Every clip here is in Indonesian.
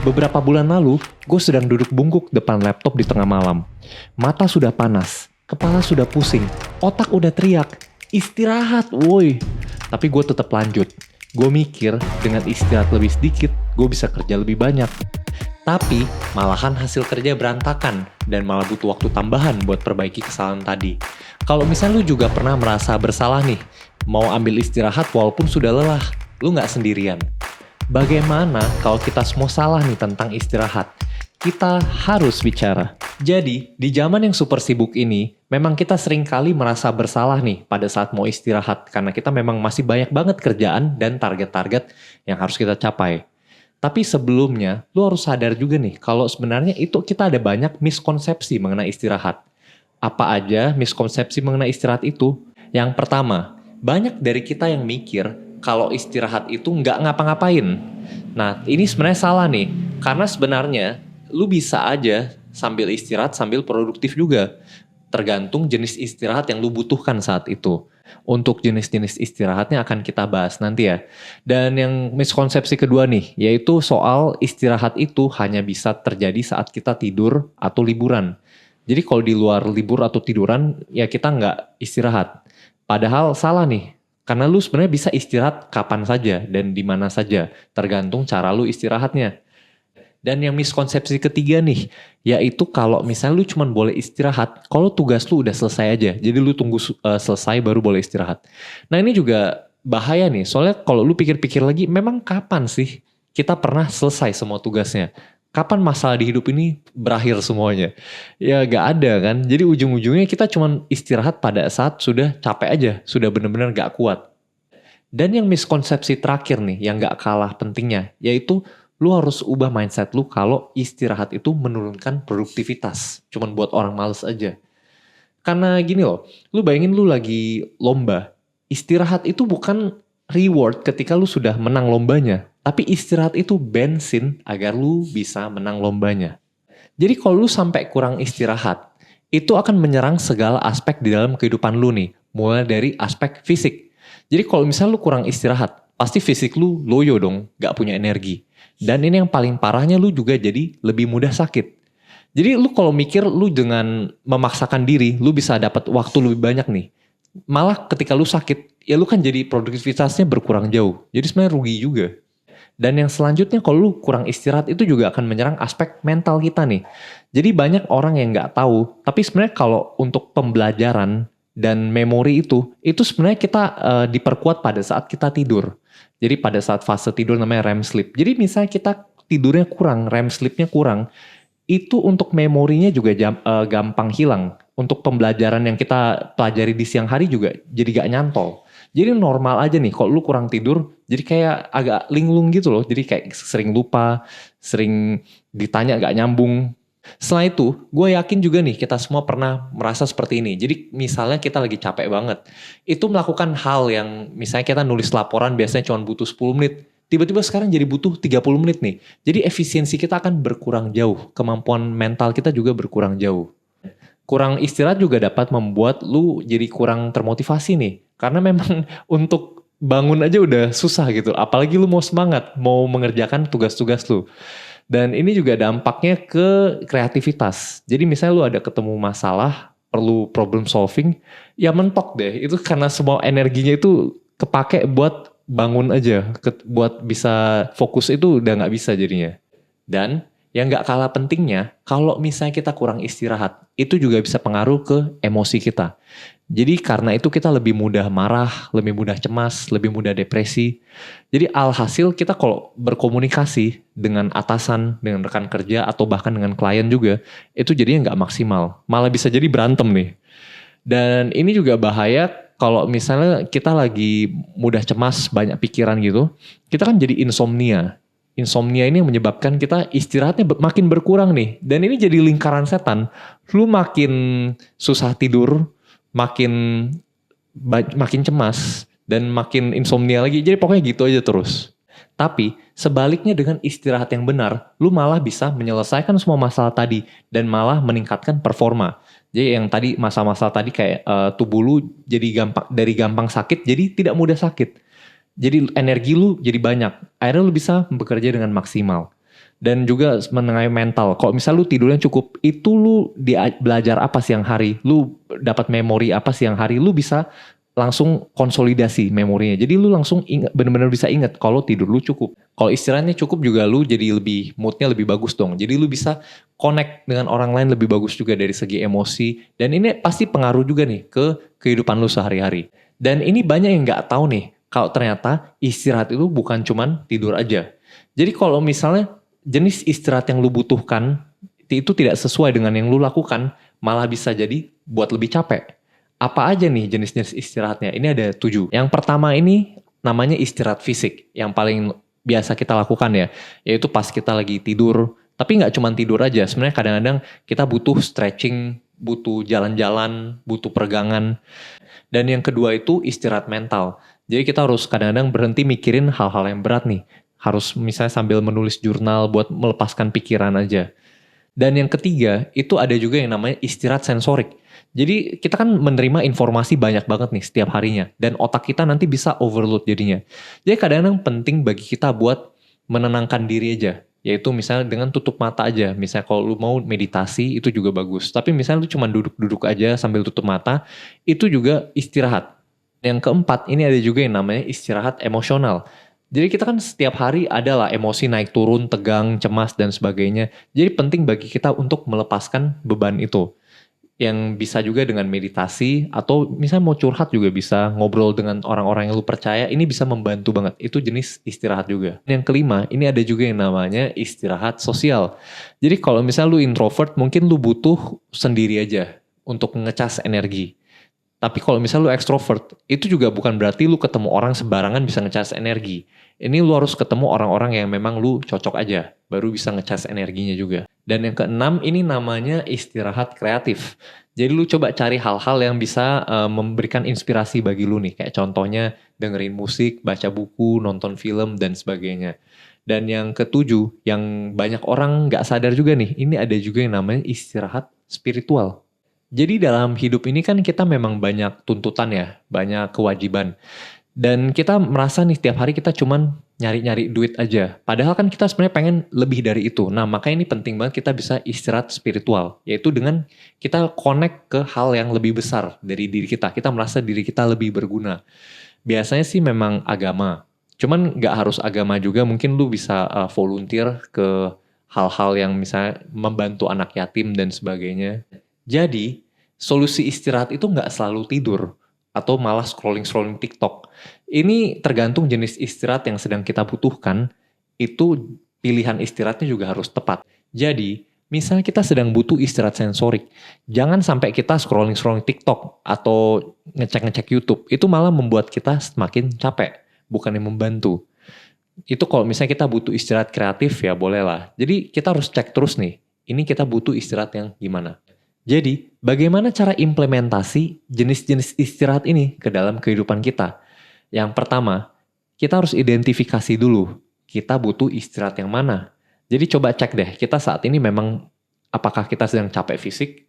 Beberapa bulan lalu, gue sedang duduk bungkuk depan laptop di tengah malam. Mata sudah panas, kepala sudah pusing, otak udah teriak, istirahat woi. Tapi gue tetap lanjut. Gue mikir dengan istirahat lebih sedikit, gue bisa kerja lebih banyak. Tapi malahan hasil kerja berantakan dan malah butuh waktu tambahan buat perbaiki kesalahan tadi. Kalau misalnya lu juga pernah merasa bersalah nih, mau ambil istirahat walaupun sudah lelah, lu nggak sendirian. Bagaimana kalau kita semua salah nih tentang istirahat? Kita harus bicara. Jadi, di zaman yang super sibuk ini, memang kita sering kali merasa bersalah nih pada saat mau istirahat. Karena kita memang masih banyak banget kerjaan dan target-target yang harus kita capai. Tapi sebelumnya, lu harus sadar juga nih, kalau sebenarnya itu kita ada banyak miskonsepsi mengenai istirahat. Apa aja miskonsepsi mengenai istirahat itu? Yang pertama, banyak dari kita yang mikir kalau istirahat itu nggak ngapa-ngapain. Nah, ini sebenarnya salah nih. Karena sebenarnya, lu bisa aja sambil istirahat, sambil produktif juga. Tergantung jenis istirahat yang lu butuhkan saat itu. Untuk jenis-jenis istirahatnya akan kita bahas nanti ya. Dan yang miskonsepsi kedua nih, yaitu soal istirahat itu hanya bisa terjadi saat kita tidur atau liburan. Jadi kalau di luar libur atau tiduran, ya kita nggak istirahat. Padahal salah nih, karena lu sebenarnya bisa istirahat kapan saja dan di mana saja, tergantung cara lu istirahatnya. Dan yang miskonsepsi ketiga nih, yaitu kalau misalnya lu cuma boleh istirahat, kalau tugas lu udah selesai aja. Jadi lu tunggu selesai baru boleh istirahat. Nah ini juga bahaya nih, soalnya kalau lu pikir-pikir lagi, memang kapan sih kita pernah selesai semua tugasnya? Kapan masalah di hidup ini berakhir semuanya? Ya gak ada kan, jadi ujung-ujungnya kita cuma istirahat pada saat sudah capek aja, sudah benar-benar gak kuat. Dan yang miskonsepsi terakhir nih, yang gak kalah pentingnya, yaitu lu harus ubah mindset lu kalau istirahat itu menurunkan produktivitas. Cuman buat orang males aja. Karena gini loh, lu bayangin lu lagi lomba. Istirahat itu bukan reward ketika lu sudah menang lombanya. Tapi istirahat itu bensin agar lu bisa menang lombanya. Jadi kalau lu sampai kurang istirahat, itu akan menyerang segala aspek di dalam kehidupan lu nih. Mulai dari aspek fisik. Jadi kalau misalnya lu kurang istirahat, pasti fisik lu loyo dong, gak punya energi. Dan ini yang paling parahnya lu juga jadi lebih mudah sakit. Jadi lu kalau mikir lu dengan memaksakan diri, lu bisa dapat waktu lebih banyak nih. Malah ketika lu sakit, ya lu kan jadi produktivitasnya berkurang jauh. Jadi sebenarnya rugi juga. Dan yang selanjutnya kalau lu kurang istirahat itu juga akan menyerang aspek mental kita nih. Jadi banyak orang yang gak tahu, tapi sebenarnya kalau untuk pembelajaran dan memori itu sebenarnya kita diperkuat pada saat kita tidur. Jadi pada saat fase tidur namanya REM sleep. Jadi misalnya kita tidurnya kurang, REM sleepnya kurang, itu untuk memorinya juga gampang hilang. Untuk pembelajaran yang kita pelajari di siang hari juga jadi gak nyantol. Jadi normal aja nih kalau lu kurang tidur, jadi kayak agak linglung gitu loh. Jadi kayak sering lupa, sering ditanya gak nyambung. Setelah itu, gue yakin juga nih kita semua pernah merasa seperti ini. Jadi misalnya kita lagi capek banget. Itu melakukan hal yang misalnya kita nulis laporan biasanya cuma butuh 10 menit. Tiba-tiba sekarang jadi butuh 30 menit nih. Jadi efisiensi kita akan berkurang jauh. Kemampuan mental kita juga berkurang jauh. Kurang istirahat juga dapat membuat lu jadi kurang termotivasi nih. Karena memang untuk bangun aja udah susah gitu. Apalagi lu mau semangat, mau mengerjakan tugas-tugas lu. Dan ini juga dampaknya ke kreativitas. Jadi misalnya lu ada ketemu masalah, perlu problem solving, ya mentok deh. Itu karena semua energinya itu kepake buat bangun aja. Buat bisa fokus itu udah gak bisa jadinya. Dan yang gak kalah pentingnya, kalau misalnya kita kurang istirahat, itu juga bisa pengaruh ke emosi kita. Jadi karena itu kita lebih mudah marah, lebih mudah cemas, lebih mudah depresi. Jadi alhasil kita kalau berkomunikasi dengan atasan, dengan rekan kerja, atau bahkan dengan klien juga, itu jadinya nggak maksimal. Malah bisa jadi berantem nih. Dan ini juga bahaya kalau misalnya kita lagi mudah cemas, banyak pikiran gitu, kita kan jadi insomnia. Insomnia ini yang menyebabkan kita istirahatnya makin berkurang nih. Dan ini jadi lingkaran setan. Lu makin susah tidur, makin cemas dan makin insomnia lagi. Jadi pokoknya gitu aja terus. Tapi sebaliknya dengan istirahat yang benar, lu malah bisa menyelesaikan semua masalah tadi dan malah meningkatkan performa. Jadi yang tadi masalah-masalah tadi kayak tubuh lu jadi gampang sakit jadi tidak mudah sakit. Jadi energi lu jadi banyak. Akhirnya lu bisa bekerja dengan maksimal. Dan juga mengenai mental. Kalau misal lu tidurnya cukup, itu lu belajar apa siang hari, lu dapat memori apa siang hari, lu bisa langsung konsolidasi memorinya. Jadi lu langsung ingat, benar-benar bisa ingat kalau tidur lu cukup. Kalau istirahatnya cukup juga lu jadi lebih moodnya lebih bagus dong. Jadi lu bisa connect dengan orang lain lebih bagus juga dari segi emosi. Dan ini pasti pengaruh juga nih ke kehidupan lu sehari-hari. Dan ini banyak yang nggak tahu nih, kalau ternyata istirahat itu bukan cuman tidur aja. Jadi kalau misalnya jenis istirahat yang lu butuhkan itu tidak sesuai dengan yang lu lakukan, malah bisa jadi buat lebih capek. Apa aja nih jenis-jenis istirahatnya? Ini ada 7. Yang pertama ini namanya istirahat fisik. Yang paling biasa kita lakukan ya. Yaitu pas kita lagi tidur. Tapi nggak cuma tidur aja. Sebenarnya kadang-kadang kita butuh stretching, butuh jalan-jalan, butuh peregangan. Dan yang kedua itu istirahat mental. Jadi kita harus kadang-kadang berhenti mikirin hal-hal yang berat nih. Harus misalnya sambil menulis jurnal buat melepaskan pikiran aja. Dan yang ketiga itu ada juga yang namanya istirahat sensorik. Jadi kita kan menerima informasi banyak banget nih setiap harinya. Dan otak kita nanti bisa overload jadinya. Jadi kadang-kadang penting bagi kita buat menenangkan diri aja. Yaitu misalnya dengan tutup mata aja. Misalnya kalau lu mau meditasi itu juga bagus. Tapi misalnya lu cuma duduk-duduk aja sambil tutup mata. Itu juga istirahat. Yang keempat ini ada juga yang namanya istirahat emosional. Jadi kita kan setiap hari adalah emosi naik turun, tegang, cemas dan sebagainya. Jadi penting bagi kita untuk melepaskan beban itu. Yang bisa juga dengan meditasi atau misalnya mau curhat juga bisa, ngobrol dengan orang-orang yang lu percaya, ini bisa membantu banget. Itu jenis istirahat juga. Yang kelima, ini ada juga yang namanya istirahat sosial. Jadi kalau misalnya lu introvert, mungkin lu butuh sendiri aja untuk ngecas energi. Tapi kalau misalnya lu ekstrovert, itu juga bukan berarti lu ketemu orang sembarangan bisa ngecas energi. Ini lu harus ketemu orang-orang yang memang lu cocok aja, baru bisa ngecas energinya juga. Dan yang keenam ini namanya istirahat kreatif. Jadi lu coba cari hal-hal yang bisa memberikan inspirasi bagi lu nih. Kayak contohnya dengerin musik, baca buku, nonton film, dan sebagainya. Dan yang ketujuh, yang banyak orang gak sadar juga nih, ini ada juga yang namanya istirahat spiritual. Jadi dalam hidup ini kan kita memang banyak tuntutan ya, banyak kewajiban. Dan kita merasa nih tiap hari kita cuman nyari-nyari duit aja. Padahal kan kita sebenarnya pengen lebih dari itu. Nah makanya ini penting banget kita bisa istirahat spiritual. Yaitu dengan kita connect ke hal yang lebih besar dari diri kita. Kita merasa diri kita lebih berguna. Biasanya sih memang agama. Cuman gak harus agama juga. Mungkin lu bisa volunteer ke hal-hal yang misalnya membantu anak yatim dan sebagainya. Jadi solusi istirahat itu gak selalu tidur. Atau malah scrolling TikTok. Ini tergantung jenis istirahat yang sedang kita butuhkan, itu pilihan istirahatnya juga harus tepat. Jadi, misalnya kita sedang butuh istirahat sensorik, jangan sampai kita scrolling TikTok atau ngecek YouTube, itu malah membuat kita semakin capek, bukan yang membantu. Itu kalau misalnya kita butuh istirahat kreatif ya boleh lah. Jadi kita harus cek terus nih, ini kita butuh istirahat yang gimana. Jadi, bagaimana cara implementasi jenis-jenis istirahat ini ke dalam kehidupan kita? Yang pertama, kita harus identifikasi dulu, kita butuh istirahat yang mana. Jadi coba cek deh, kita saat ini memang apakah kita sedang capek fisik,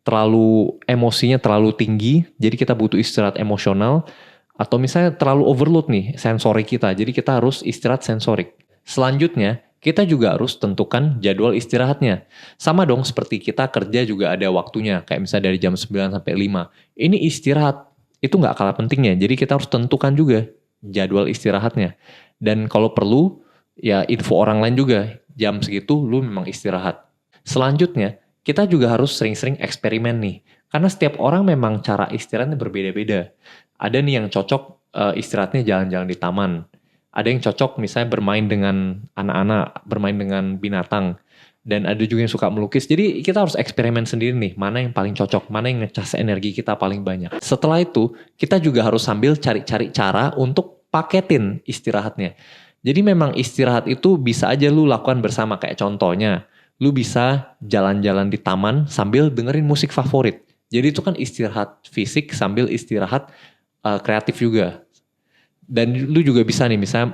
terlalu emosinya terlalu tinggi, jadi kita butuh istirahat emosional, atau misalnya terlalu overload nih sensorik kita, jadi kita harus istirahat sensorik. Selanjutnya, kita juga harus tentukan jadwal istirahatnya. Sama dong seperti kita kerja juga ada waktunya. Kayak misalnya dari jam 9 sampai 5. Ini istirahat. Itu gak kalah pentingnya. Jadi kita harus tentukan juga jadwal istirahatnya. Dan kalau perlu, ya info orang lain juga. Jam segitu lu memang istirahat. Selanjutnya, kita juga harus sering-sering eksperimen nih. Karena setiap orang memang cara istirahatnya berbeda-beda. Ada nih yang cocok istirahatnya jalan-jalan di taman. Ada yang cocok misalnya bermain dengan anak-anak, bermain dengan binatang. Dan ada juga yang suka melukis. Jadi kita harus eksperimen sendiri nih, mana yang paling cocok, mana yang ngecas energi kita paling banyak. Setelah itu, kita juga harus sambil cari-cari cara untuk paketin istirahatnya. Jadi memang istirahat itu bisa aja lu lakukan bersama. Kayak contohnya, lu bisa jalan-jalan di taman sambil dengerin musik favorit. Jadi itu kan istirahat fisik sambil istirahat kreatif juga. Dan lu juga bisa nih misalnya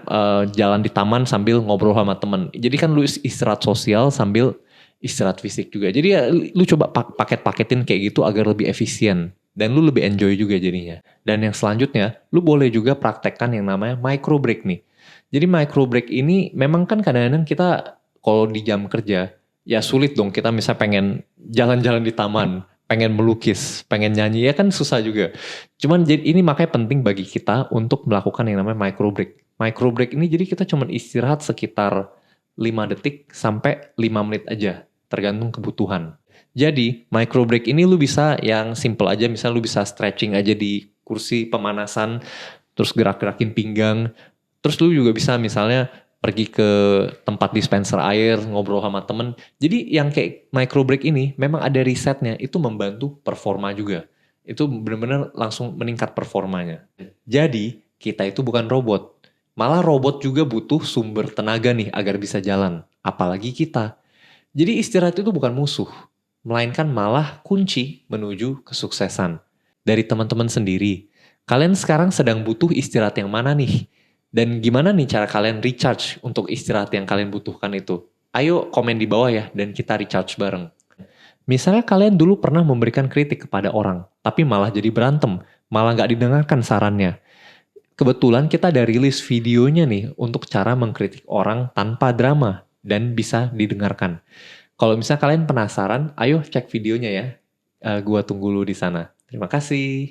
jalan di taman sambil ngobrol sama temen. Jadi kan lu istirahat sosial sambil istirahat fisik juga. Jadi ya lu coba paket-paketin kayak gitu agar lebih efisien. Dan lu lebih enjoy juga jadinya. Dan yang selanjutnya, lu boleh juga praktekkan yang namanya micro break nih. Jadi micro break ini memang kan kadang-kadang kita kalau di jam kerja, ya sulit dong kita misalnya pengen jalan-jalan di taman, pengen melukis, pengen nyanyi, ya kan susah juga. Cuman jadi ini makanya penting bagi kita untuk melakukan yang namanya micro break. Micro break ini jadi kita cuman istirahat sekitar 5 detik sampai 5 menit aja, tergantung kebutuhan. Jadi micro break ini lu bisa yang simple aja, misalnya lu bisa stretching aja di kursi pemanasan, terus gerak-gerakin pinggang, terus lu juga bisa misalnya pergi ke tempat dispenser air, ngobrol sama temen. Jadi yang kayak micro break ini memang ada risetnya, itu membantu performa juga. Itu benar-benar langsung meningkat performanya. Jadi kita itu bukan robot. Malah robot juga butuh sumber tenaga nih agar bisa jalan. Apalagi kita. Jadi istirahat itu bukan musuh, melainkan malah kunci menuju kesuksesan. Dari teman-teman sendiri, kalian sekarang sedang butuh istirahat yang mana nih? Dan gimana nih cara kalian recharge untuk istirahat yang kalian butuhkan itu? Ayo komen di bawah ya, dan kita recharge bareng. Misalnya kalian dulu pernah memberikan kritik kepada orang, tapi malah jadi berantem, malah nggak didengarkan sarannya. Kebetulan kita ada rilis videonya nih untuk cara mengkritik orang tanpa drama dan bisa didengarkan. Kalau misalnya kalian penasaran, ayo cek videonya ya. Gua tunggu lu di sana. Terima kasih.